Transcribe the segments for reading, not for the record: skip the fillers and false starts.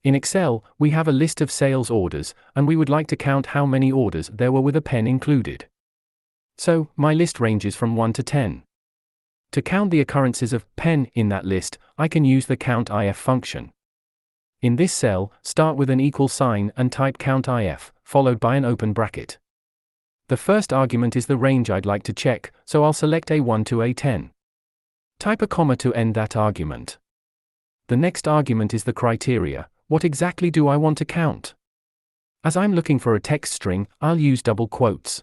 In Excel, we have a list of sales orders, and we would like to count how many orders there were with a pen included. So, my list ranges from 1 to 10. To count the occurrences of pen in that list, I can use the COUNTIF function. In this cell, start with an equal sign and type COUNTIF, followed by an open bracket. The first argument is the range I'd like to check, so I'll select A1 to A10. Type a comma to end that argument. The next argument is the criteria. What exactly do I want to count? As I'm looking for a text string, I'll use double quotes.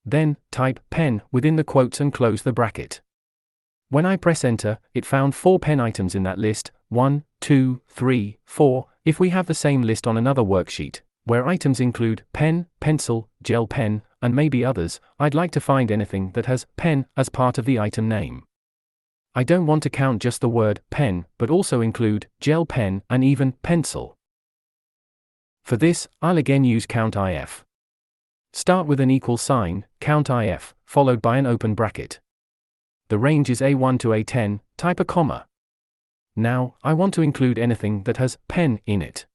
Then, type pen within the quotes and close the bracket. When I press enter, it found 4 pen items in that list, 1, 2, 3, 4. If we have the same list on another worksheet, where items include pen, pencil, gel pen, and maybe others, I'd like to find anything that has pen as part of the item name. I don't want to count just the word pen, but also include gel pen and even pencil. For this, I'll again use COUNTIF. Start with an equal sign, COUNTIF, followed by an open bracket. The range is A1 to A10, type a comma. Now, I want to include anything that has pen in it.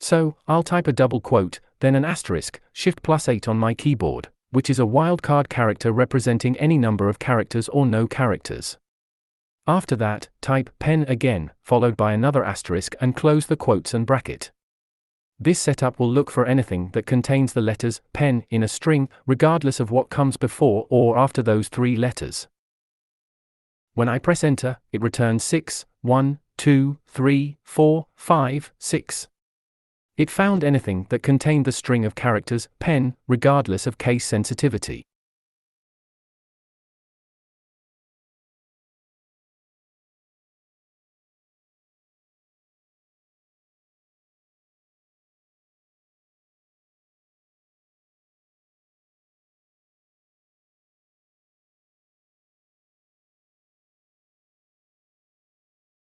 So, I'll type a double quote, then an asterisk, Shift+8 on my keyboard, which is a wildcard character representing any number of characters or no characters. After that, type pen again, followed by another asterisk and close the quotes and bracket. This setup will look for anything that contains the letters pen in a string, regardless of what comes before or after those 3 letters. When I press enter, it returns 6, 1, 2, 3, 4, 5, 6. It found anything that contained the string of characters pen, regardless of case sensitivity.